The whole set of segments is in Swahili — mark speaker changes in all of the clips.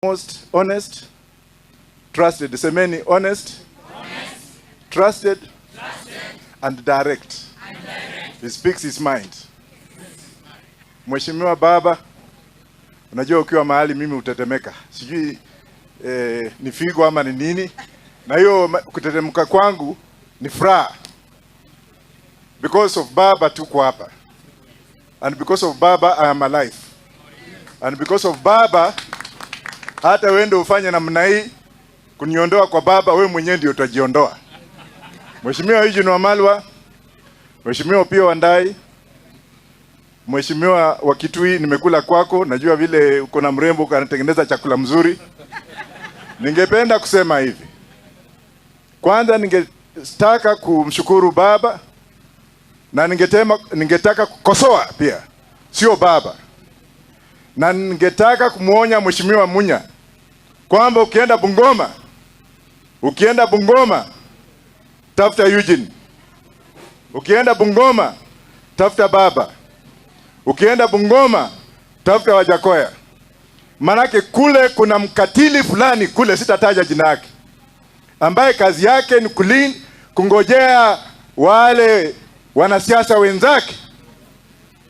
Speaker 1: Most honest, trusted. Semeni honest, trusted, and direct. He speaks his mind. Mheshimiwa Baba, unajua ukiwa mahali mimi utetemeka. Sijui ni figo ama ni nini. Na hiyo kutetemeka kwangu ni furaha. Because of Baba tuko hapa. And because of Baba I am alive. And because of Baba hata wewe ndio ufanye namna hii kuniondoa kwa Baba, wewe mwenyewe ndio utajiondoa. Mheshimiwa Eugene Wamalwa, Mheshimiwa pia Wandai, Mheshimiwa wa Kitui, nimekula kwako, najua vile uko na mrembo kanatengeneza chakula mzuri. Ningependa kusema hivi. Kwanza ningetaka kumshukuru Baba na ningetaka kukosoa pia, sio Baba. Na ningetaka kumuonya Mheshimiwa Munya kwamba ukienda Bungoma tafuta Eugene. Ukienda Bungoma tafuta Baba. Ukienda Bungoma tafuta Wajackoyah. Manake kule kuna mkatili fulani kule, sitataja jina yake, ambaye kazi yake ni kungojea wale wanasiasa wenzake.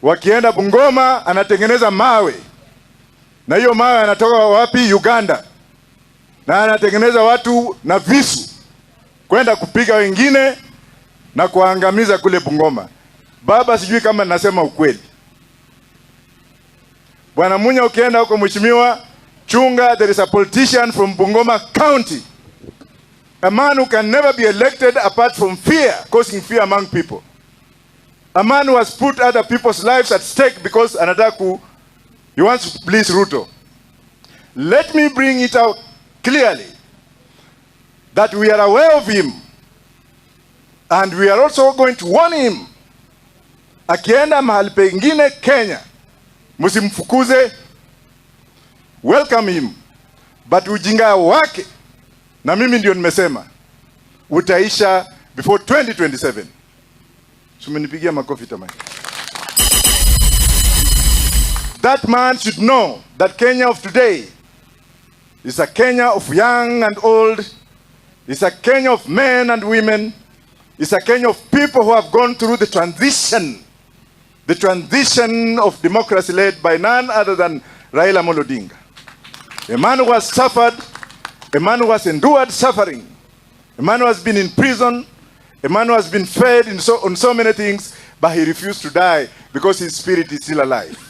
Speaker 1: Wakienda Bungoma anatengeneza mawe. Na hiyo mawe anatoka wapi? Uganda. Na anatengeneza watu na visu kwenda kupiga wengine na kuangamiza kule Bungoma. Baba, sijui kama nasema ukweli. Bwana Munya, ukienda huko mheshimiwa, chunga, there is a politician from Bungoma County. A man who can never be elected apart from fear, causing fear among people. A man who has put other people's lives at stake because he wants to please Ruto. Let me bring it out clearly that we are aware of him, and we are also going to warn him. Akienda mahali pengine Kenya, msimfukuze, welcome him, but ujinga wake, na mimi ndio nimesema, utaisha before 2027. Sumenipigia makofi tamani. That man should know that Kenya of today is a Kenya of young and old. It's a Kenya of men and women. It's a Kenya of people who have gone through the transition of democracy led by none other than Raila Amolo Odinga. A man who has suffered, a man who has endured suffering, a man who has been in prison, a man who has been fed on so many things, but he refused to die because his spirit is still alive.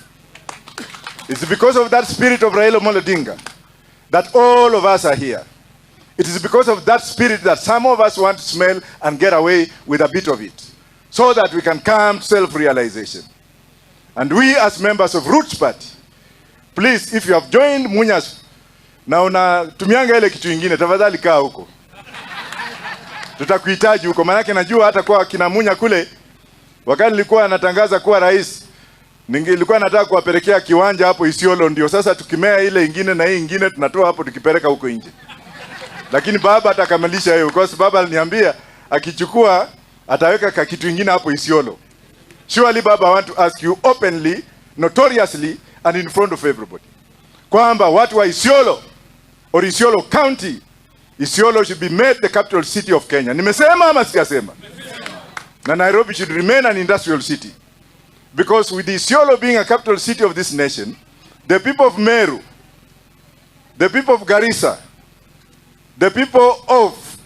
Speaker 1: It's because of that spirit of Raila Amolo Odinga that all of us are here. It is because of that spirit that some of us want to smell and get away with a bit of it, so that we can come to self-realization. And we as members of Roots Party, please, if you have joined Munya's, na unatumianga ile kitu ingine, tafadhali kaa huko. Tutakuhitaji huko, manake najua hata kwa kina Munya kule, wakati nilikuwa natangaza kuwa rais, nilikuwa nataka kuwapelekea kiwanja hapo Isiolo, ndio sasa tukimea ile ingine na hii ingine tunatoa hapo tukipeleka huko nje. Lakini Baba atakamilisha hiyo, kwa sababu Baba aliniambia akichukua ataweka kitu ingine hapo Isiolo. Surely Baba, I want to ask you openly, notoriously, and in front of everybody, kwamba watu wa Isiolo or Isiolo County, Isiolo should be made the capital city of Kenya. Nimesema ama sijasema? Na Nairobi should remain an industrial city. Because with Isiolo being a capital city of this nation, the people of Meru, the people of Garissa, the people of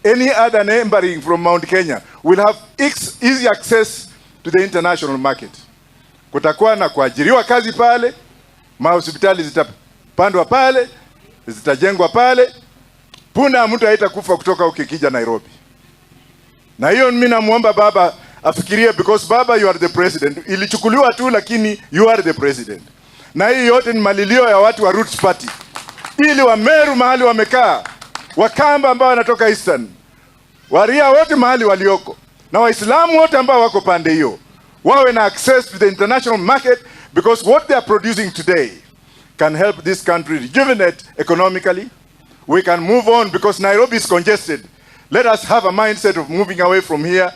Speaker 1: any other neighboring from Mount Kenya will have easy access to the international market. Kutakuwa na kuajiriwa kazi pale, mahospitali zitapandwa pale, zitajengwa pale, puna mtu haitakufa kutoka ukikija Nairobi. Na hiyo mimi namuomba Baba afikirie, because Baba, you are the president. Ilichukuliwa tu lakini you are the president. Na hii yote ni malilio ya watu wa Roots Party. Ili wa Meru mahali wamekaa, Wakamba ambao wanatoka Eastern, Waria wote mahali walioko, na Waislamu wote ambao wako pande hiyo, wawe na access to the international market, because what they are producing today can help this country rejuvenate economically. We can move on because Nairobi is congested. Let us have a mindset of moving away from here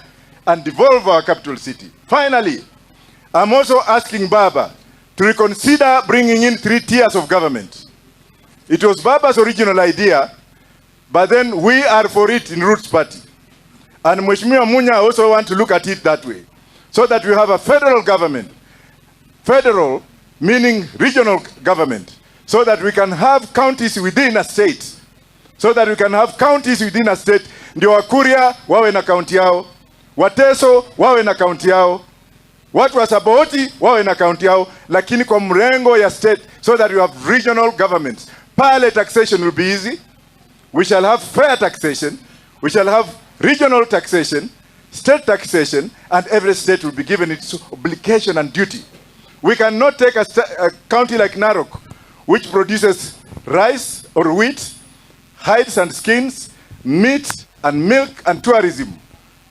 Speaker 1: and devolve our capital city. Finally, I'm also asking Baba to reconsider bringing in 3 tiers of government. It was Baba's original idea, but then we are for it in Roots Party. And Mheshimiwa Munya also want to look at it that way, so that we have a federal government. Federal meaning regional government, so that we can have counties within a state. So that we can have counties within a state. Ndio Wakuria wawe na kaunti yao, Wateso wawe na kaunti yao, watu wa Saboti wawe na kaunti yao, lakini kwa mrengo ya state, so that we have regional governments. Pale taxation will be easy. We shall have fair taxation. We shall have regional taxation, state taxation, and every state will be given its obligation and duty. We cannot take a county like Narok, which produces rice or wheat, hides and skins, meat and milk and tourism.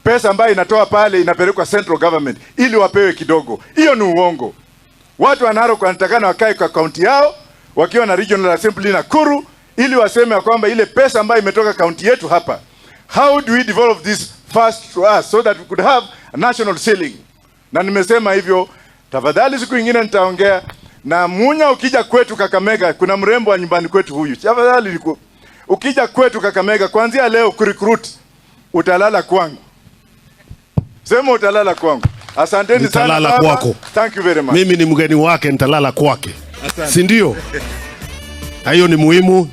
Speaker 1: Pesa ambayo inatoa pale inapelekwa central government ili wapewe kidogo. Hiyo ni uongo. Watu wa Narok wanatakana wakae kwa county yao wakiwa na regional assembly Nakuru ili waseme kwamba ile pesa ambayo imetoka county yetu hapa. How do we develop this first to us so that we could have a national ceiling? Na nimesema hivyo, tafadhali siku nyingine nitaongea na Munya. Ukija kwetu Kakamega, kuna mrembo wa nyumbani kwetu huyu. Tafadhali ukija kwetu Kakamega, kuanzia leo kurecruit, utalala kwangu. Sema utalala kwangu. Asanteni sana.
Speaker 2: Nitalala kwako.
Speaker 1: Thank you very much.
Speaker 2: Mimi ni mgeni wake, nitalala kwake. Si ndio? Hayo ni muhimu.